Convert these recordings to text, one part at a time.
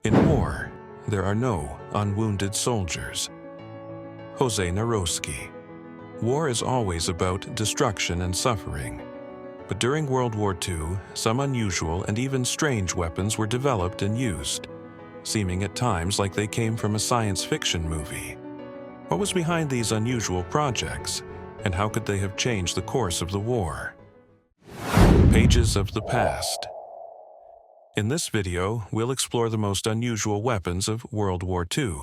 In war, there are no unwounded soldiers. Jose Naroski. War is always about destruction and suffering. But during World War II, some unusual and even strange weapons were developed and used, seeming at times like they came from a science fiction movie. What was behind these unusual projects, and how could they have changed the course of the war? Pages of the past. In this video, we'll explore the most unusual weapons of World War II,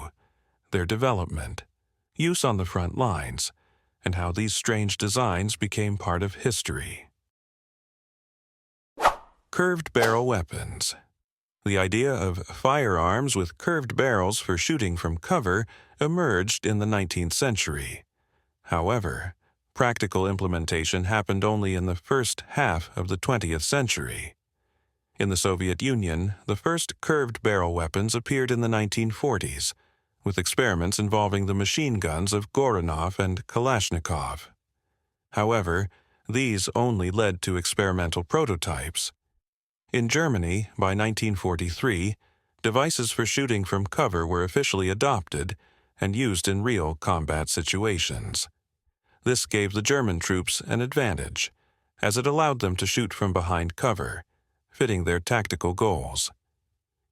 their development, use on the front lines, and how these strange designs became part of history. Curved barrel weapons. The idea of firearms with curved barrels for shooting from cover emerged in the 19th century. However, practical implementation happened only in the first half of the 20th century. In the Soviet Union, the first curved barrel weapons appeared in the 1940s, with experiments involving the machine guns of Goranov and Kalashnikov. However, these only led to experimental prototypes. In Germany, by 1943, devices for shooting from cover were officially adopted and used in real combat situations. This gave the German troops an advantage, as it allowed them to shoot from behind cover, fitting their tactical goals.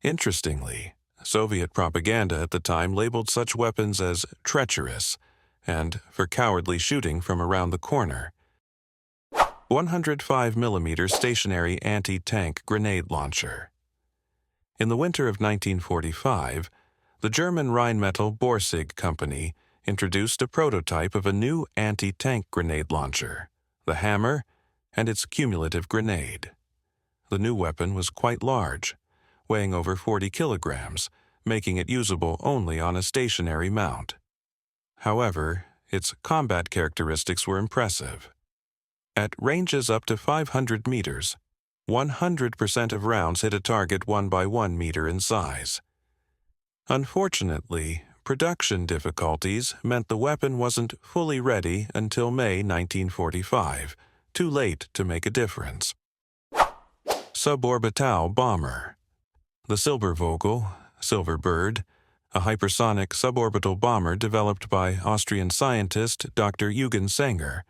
Interestingly, Soviet propaganda at the time labeled such weapons as treacherous and for cowardly shooting from around the corner. 105mm stationary anti-tank grenade launcher. In the winter of 1945, the German Rheinmetall Borsig Company introduced a prototype of a new anti-tank grenade launcher, the Hammer, and its cumulative grenade. The new weapon was quite large, weighing over 40 kilograms, making it usable only on a stationary mount. However, its combat characteristics were impressive. At ranges up to 500 meters, 100% of rounds hit a target 1 by 1 meter in size. Unfortunately, production difficulties meant the weapon wasn't fully ready until May 1945, too late to make a difference. Suborbital bomber. The Silbervogel, Silver Bird, a hypersonic suborbital bomber developed by Austrian scientist Dr. Eugen Sanger,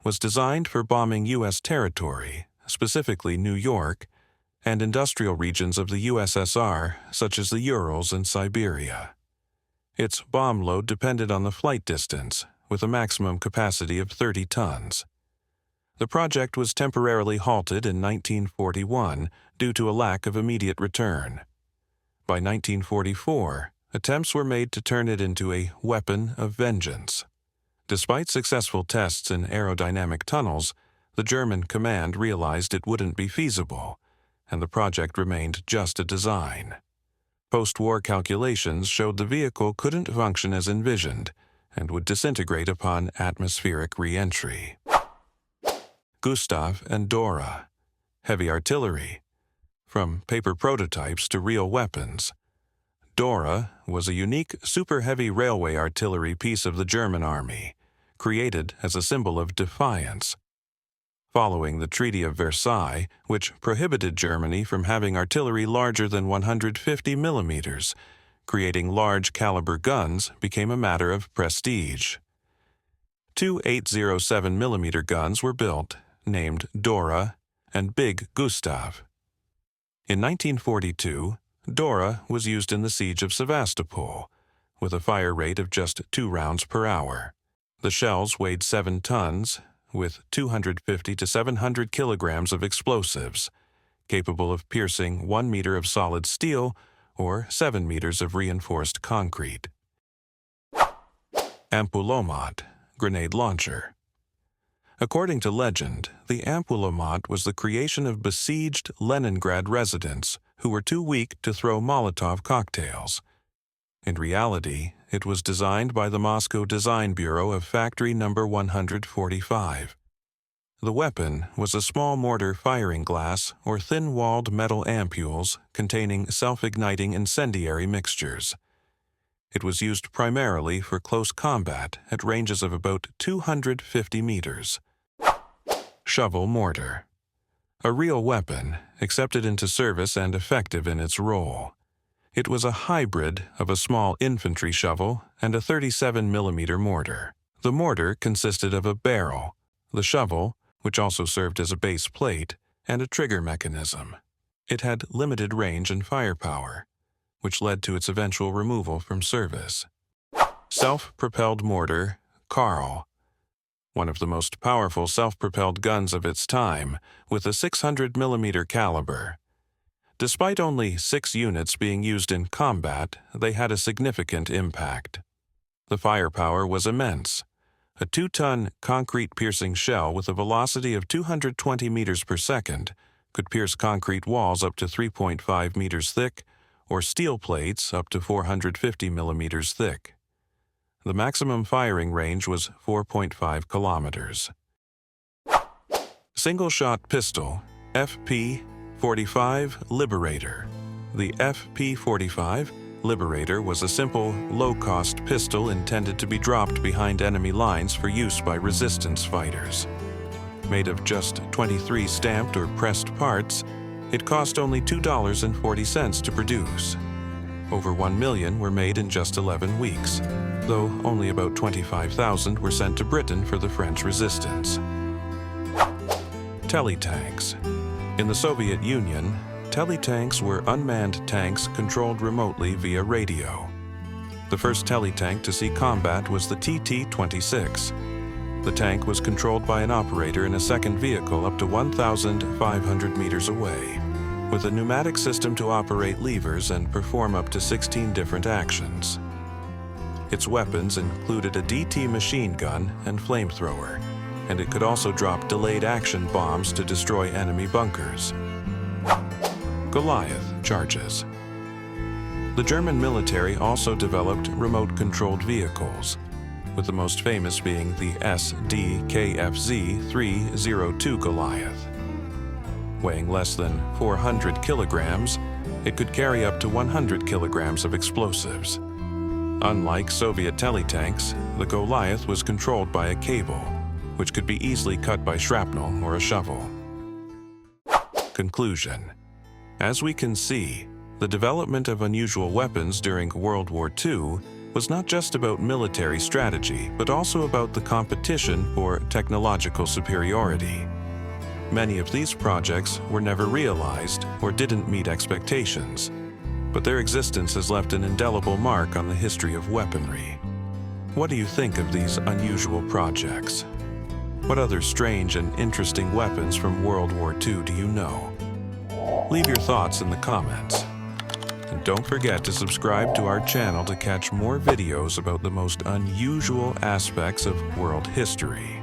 was designed for bombing U.S. territory, specifically New York, and industrial regions of the USSR, such as the Urals and Siberia. Its bomb load depended on the flight distance, with a maximum capacity of 30 tons. The project was temporarily halted in 1941 due to a lack of immediate return. By 1944, attempts were made to turn it into a weapon of vengeance. Despite successful tests in aerodynamic tunnels, the German command realized it wouldn't be feasible, and the project remained just a design. Post-war calculations showed the vehicle couldn't function as envisioned and would disintegrate upon atmospheric re-entry. Gustav and Dora. Heavy artillery. From paper prototypes to real weapons. Dora was a unique super-heavy railway artillery piece of the German army, created as a symbol of defiance. Following the Treaty of Versailles, which prohibited Germany from having artillery larger than 150 millimeters, creating large-caliber guns became a matter of prestige. Two 807mm guns were built, named Dora and Big Gustav. In 1942, Dora was used in the siege of Sevastopol, with a fire rate of just 2 rounds per hour. The shells weighed 7 tons, with 250 to 700 kilograms of explosives, capable of piercing 1 meter of solid steel or 7 meters of reinforced concrete. Ampulomat, grenade launcher. According to legend, the Ampulomat was the creation of besieged Leningrad residents who were too weak to throw Molotov cocktails. In reality, it was designed by the Moscow Design Bureau of Factory No. 145. The weapon was a small mortar firing glass or thin-walled metal ampules containing self-igniting incendiary mixtures. It was used primarily for close combat at ranges of about 250 meters. Shovel mortar. A real weapon, accepted into service and effective in its role. It was a hybrid of a small infantry shovel and a 37mm mortar. The mortar consisted of a barrel, the shovel, which also served as a base plate, and a trigger mechanism. It had limited range and firepower, which led to its eventual removal from service. Self-propelled mortar, Karl. One of the most powerful self-propelled guns of its time, with a 600mm caliber. Despite only 6 units being used in combat, they had a significant impact. The firepower was immense. A 2-ton concrete-piercing shell with a velocity of 220 meters per second could pierce concrete walls up to 3.5 meters thick or steel plates up to 450 millimeters thick. The maximum firing range was 4.5 kilometers. Single-shot pistol, FP-45 Liberator. The FP-45 Liberator was a simple, low-cost pistol intended to be dropped behind enemy lines for use by resistance fighters. Made of just 23 stamped or pressed parts, it cost only $2.40 to produce. Over 1 million were made in just 11 weeks, though only about 25,000 were sent to Britain for the French resistance. Teletanks. In the Soviet Union, teletanks were unmanned tanks controlled remotely via radio. The first teletank to see combat was the TT-26. The tank was controlled by an operator in a second vehicle up to 1,500 meters away, with a pneumatic system to operate levers and perform up to 16 different actions. Its weapons included a DT machine gun and flamethrower, and it could also drop delayed action bombs to destroy enemy bunkers. Goliath charges. The German military also developed remote-controlled vehicles, with the most famous being the SDKFZ-302 Goliath. Weighing less than 400 kilograms, it could carry up to 100 kilograms of explosives. Unlike Soviet teletanks, the Goliath was controlled by a cable, which could be easily cut by shrapnel or a shovel. Conclusion. As we can see, the development of unusual weapons during World War II was not just about military strategy, but also about the competition for technological superiority. Many of these projects were never realized or didn't meet expectations, but their existence has left an indelible mark on the history of weaponry. What do you think of these unusual projects? What other strange and interesting weapons from World War II do you know? Leave your thoughts in the comments. And don't forget to subscribe to our channel to catch more videos about the most unusual aspects of world history.